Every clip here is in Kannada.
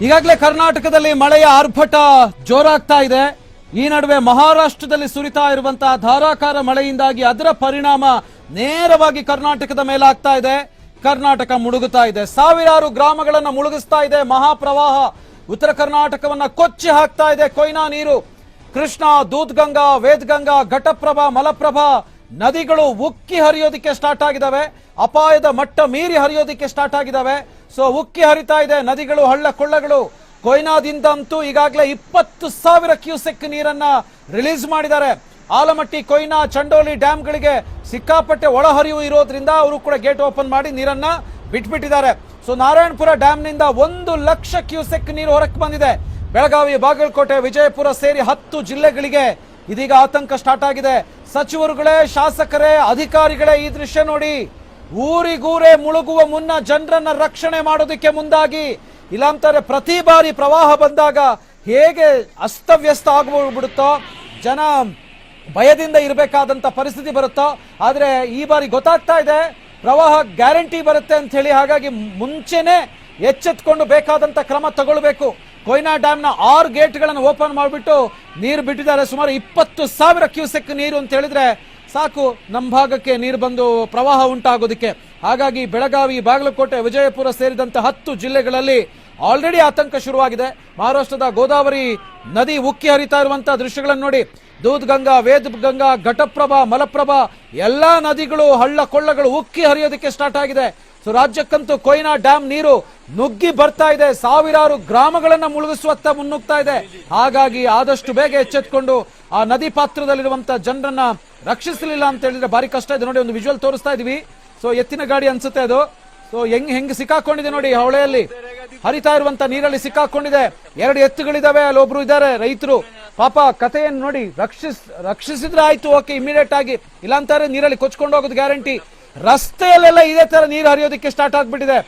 ಈಗಾಗಲೇ ಕರ್ನಾಟಕದಲ್ಲಿ ಮಳೆಯ ಆರ್ಭಟ ಜೋರಾಗ್ತಾ ಇದೆ. ಈ ನಡುವೆ ಮಹಾರಾಷ್ಟ್ರದಲ್ಲಿ ಸುರಿತಾ ಇರುವಂತಹ ಧಾರಾಕಾರ ಮಳೆಯಿಂದಾಗಿ ಅದರ ಪರಿಣಾಮ ನೇರವಾಗಿ ಕರ್ನಾಟಕದ ಮೇಲಾಗ್ತಾ ಇದೆ. ಕರ್ನಾಟಕ ಮುಳುಗುತ್ತಾ ಇದೆ. ಸಾವಿರಾರು ಗ್ರಾಮಗಳನ್ನು ಮುಳುಗಿಸ್ತಾ ಇದೆ ಮಹಾಪ್ರವಾಹ. ಉತ್ತರ ಕರ್ನಾಟಕವನ್ನ ಕೊಚ್ಚಿ ಹಾಕ್ತಾ ಇದೆ ಕೊಯ್ನಾ ನೀರು. ಕೃಷ್ಣ, ದೂದ್ಗಂಗಾ, ವೇದಗಂಗಾ, ಘಟಪ್ರಭಾ, ಮಲಪ್ರಭಾ ನದಿಗಳು ಉಕ್ಕಿ ಹರಿಯೋದಕ್ಕೆ ಸ್ಟಾರ್ಟ್ ಆಗಿದಾವೆ. ಅಪಾಯದ ಮಟ್ಟ ಮೀರಿ ಹರಿಯೋದಕ್ಕೆ ಸ್ಟಾರ್ಟ್ ಆಗಿದಾವೆ. ಸೊ ಉಕ್ಕಿ ಹರಿತಾ ಇದೆ ನದಿಗಳು, ಹಳ್ಳ ಕೊಳ್ಳಗಳು. ಕೊಯ್ನಾದಿಂದ ಅಂತೂ ಈಗಾಗಲೇ 20,000 ಕ್ಯೂಸೆಕ್ ನೀರನ್ನ ರಿಲೀಸ್ ಮಾಡಿದ್ದಾರೆ. ಆಲಮಟ್ಟಿ, ಕೊಯ್ನಾ, ಚಂಡೋಲಿ ಡ್ಯಾಂಗಳಿಗೆ ಸಿಕ್ಕಾಪಟ್ಟೆ ಒಳಹರಿವು ಇರೋದ್ರಿಂದ ಅವರು ಕೂಡ ಗೇಟ್ ಓಪನ್ ಮಾಡಿ ನೀರನ್ನ ಬಿಟ್ಬಿಟ್ಟಿದ್ದಾರೆ. ಸೊ ನಾರಾಯಣಪುರ ಡ್ಯಾಂನಿಂದ 1,00,000 ಕ್ಯೂಸೆಕ್ ನೀರು ಹೊರಕ್ಕೆ ಬಂದಿದೆ. ಬೆಳಗಾವಿ, ಬಾಗಲಕೋಟೆ, ವಿಜಯಪುರ ಸೇರಿ 10 ಜಿಲ್ಲೆಗಳಿಗೆ ಇದೀಗ ಆತಂಕ ಸ್ಟಾರ್ಟ್ ಆಗಿದೆ. ಸಚಿವರುಗಳೇ, ಶಾಸಕರೇ, ಅಧಿಕಾರಿಗಳೇ ಈ ದೃಶ್ಯ ನೋಡಿ. ಊರಿಗೂರೇ ಮುಳುಗುವ ಮುನ್ನ ಜನರನ್ನ ರಕ್ಷಣೆ ಮಾಡೋದಕ್ಕೆ ಮುಂದಾಗಿ, ಇಲ್ಲಾಂತಾರೆ ಪ್ರತಿ ಬಾರಿ ಪ್ರವಾಹ ಬಂದಾಗ ಹೇಗೆ ಅಸ್ತವ್ಯಸ್ತ ಆಗ್ಬಿಡುತ್ತೋ, ಜನ ಭಯದಿಂದ ಇರಬೇಕಾದಂತ ಪರಿಸ್ಥಿತಿ ಬರುತ್ತೋ, ಆದ್ರೆ ಈ ಬಾರಿ ಗೊತ್ತಾಗ್ತಾ ಇದೆ ಪ್ರವಾಹ ಗ್ಯಾರಂಟಿ ಬರುತ್ತೆ ಅಂತ ಹೇಳಿ. ಹಾಗಾಗಿ ಮುಂಚೆನೆ ಎಚ್ಚೆತ್ಕೊಂಡು ಬೇಕಾದಂತ ಕ್ರಮ ತಗೊಳ್ಬೇಕು. ಕೊಯ್ನಾ ಡ್ಯಾಮ್ನ 6 ಗೇಟ್ಗಳನ್ನು ಓಪನ್ ಮಾಡಿಬಿಟ್ಟು ನೀರು ಬಿಟ್ಟಿದ್ದಾರೆ. ಸುಮಾರು 20,000 ಕ್ಯೂಸೆಕ್ ನೀರು ಅಂತ ಹೇಳಿದ್ರೆ ಸಾಕು ನಮ್ಮ ಭಾಗಕ್ಕೆ ನೀರು ಬಂದು ಪ್ರವಾಹ ಉಂಟಾಗೋದಕ್ಕೆ. ಹಾಗಾಗಿ ಬೆಳಗಾವಿ, ಬಾಗಲಕೋಟೆ, ವಿಜಯಪುರ ಸೇರಿದಂತೆ 10 ಜಿಲ್ಲೆಗಳಲ್ಲಿ ಆಲ್ರೆಡಿ ಆತಂಕ ಶುರುವಾಗಿದೆ. ಮಹಾರಾಷ್ಟ್ರದ ಗೋದಾವರಿ ನದಿ ಉಕ್ಕಿ ಹರಿತಾ ಇರುವಂತಹ ದೃಶ್ಯಗಳನ್ನು ನೋಡಿ. ದೂದ್ಗಂಗಾ, ವೇದಗಂಗಾ, ಘಟಪ್ರಭಾ, ಮಲಪ್ರಭಾ ಎಲ್ಲಾ ನದಿಗಳು, ಹಳ್ಳ ಕೊಳ್ಳಗಳು ಉಕ್ಕಿ ಹರಿಯೋದಕ್ಕೆ ಸ್ಟಾರ್ಟ್ ಆಗಿದೆ. ಸೊ ರಾಜ್ಯಕ್ಕಂತೂ ಕೊಯ್ನಾ ಡ್ಯಾಮ್ ನೀರು ನುಗ್ಗಿ ಬರ್ತಾ ಇದೆ. ಸಾವಿರಾರು ಗ್ರಾಮಗಳನ್ನ ಮುಳುಗಿಸುವತ್ತ ಮುನ್ನುಗ್ತಾ ಇದೆ. ಹಾಗಾಗಿ ಆದಷ್ಟು ಬೇಗ ಎಚ್ಚೆತ್ಕೊಂಡು ಆ ನದಿ ಪಾತ್ರದಲ್ಲಿರುವಂತಹ ಜನರನ್ನ ರಕ್ಷಿಸಲಿಲ್ಲ ಅಂತ ಹೇಳಿದ್ರೆ ಭಾರಿ ಕಷ್ಟ ಇದೆ. ನೋಡಿ, ಒಂದು ವಿಜುವಲ್ ತೋರಿಸ್ತಾ ಇದೀವಿ. ಸೊ ಎತ್ತಿನ ಗಾಡಿ ಅನ್ಸುತ್ತೆ ಅದು. ಸೊ ಹೆಂಗ್ ಸಿಕ್ಕಾಕೊಂಡಿದೆ ನೋಡಿ, ಹೊಳೆಯಲ್ಲಿ ಹರಿತಾ ಇರುವಂತ ನೀರಲ್ಲಿ ಸಿಕ್ಕಾಕೊಂಡಿದೆ. 2 ಎತ್ತುಗಳಿದಾವೆ, ಅಲ್ಲಿ ಒಬ್ರು ಇದ್ದಾರೆ ರೈತರು. ಪಾಪ ಕಥೆಯನ್ನು ನೋಡಿ. ರಕ್ಷಿಸಿದ್ರೆ ಆಯ್ತು, ಓಕೆ, ಇಮಿಡಿಯೇಟ್ ಆಗಿ. ಇಲ್ಲಾಂತಾರೆ ನೀರಲ್ಲಿ ಕೊಚ್ಕೊಂಡು ಹೋಗೋದು ಗ್ಯಾರಂಟಿ. ರಸ್ತೆಯಲ್ಲೆಲ್ಲ ಇದೇ ತರ ನೀರು ಹರಿಯೋದಕ್ಕೆ ಸ್ಟಾರ್ಟ್ ಆಗ್ಬಿಟ್ಟಿದೆ.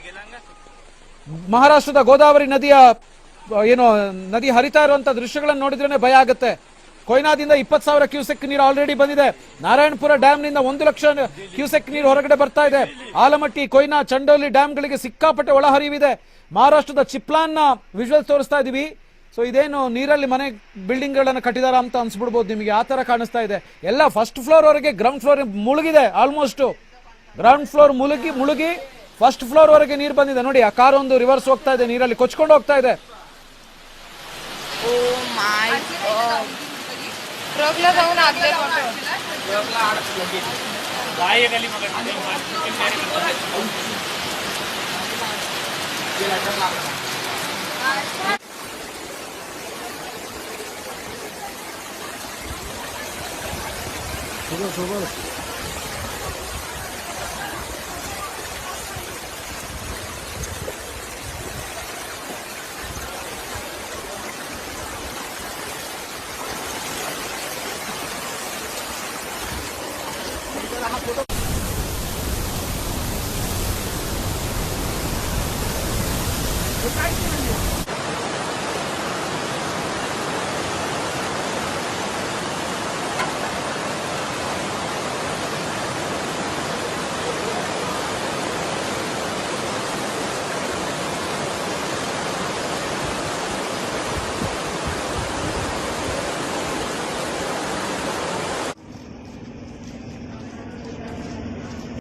ಮಹಾರಾಷ್ಟ್ರದ ಗೋದಾವರಿ ನದಿಯ ನದಿ ಹರಿತಾ ಇರುವಂತ ದೃಶ್ಯಗಳನ್ನು ನೋಡಿದ್ರೇನೆ ಭಯ ಆಗುತ್ತೆ. ಕೊಯ್ನಾದಿಂದ 20,000 ಕ್ಯೂಸೆಕ್ ನೀರು ಆಲ್ರೆಡಿ ಬಂದಿದೆ. ನಾರಾಯಣಪುರ ಡ್ಯಾಂನಿಂದ 1,00,000 ಕ್ಯೂಸೆಕ್ ನೀರು ಹೊರಗಡೆ ಬರ್ತಾ ಇದೆ. ಆಲಮಟ್ಟಿ, ಕೊಯ್ನಾ, ಚಂಡೋಲಿ ಡ್ಯಾಂಗಳಿಗೆ ಸಿಕ್ಕಾಪಟ್ಟೆ ಒಳಹರಿವಿದೆ. ಮಹಾರಾಷ್ಟ್ರದ ಚಿಪ್ಲಾನ್ ನ ವಿಜುವಲ್ ತೋರಿಸ್ತಾ ಇದೀವಿ. ಸೊ ಇದೇನು ನೀರಲ್ಲಿ ಮನೆ ಬಿಲ್ಡಿಂಗ್ ಗಳನ್ನ ಕಟ್ಟಿದಾರ ಅಂತ ಅನ್ಸ್ಬಿಡ್ಬೋದು ನಿಮಗೆ. ಆ ತರ ಕಾಣಿಸ್ತಾ ಇದೆ. ಎಲ್ಲ ಫಸ್ಟ್ ಫ್ಲೋರ್ ವರೆಗೆ, ಗ್ರೌಂಡ್ ಫ್ಲೋರ್ ಮುಳುಗಿದೆ. ಆಲ್ಮೋಸ್ಟ್ ಗ್ರೌಂಡ್ ಫ್ಲೋರ್ ಮುಳುಗಿ ಫಸ್ಟ್ ಫ್ಲೋರ್ ವರೆಗೆ ನೀರು ಬಂದಿದೆ. ನೋಡಿ, ಆ ಕಾರ್ ಒಂದು ರಿವರ್ಸ್ ಹೋಗ್ತಾ ಇದೆ, ನೀರಲ್ಲಿ ಕೊಚ್ಕೊಂಡು ಹೋಗ್ತಾ ಇದೆ. काय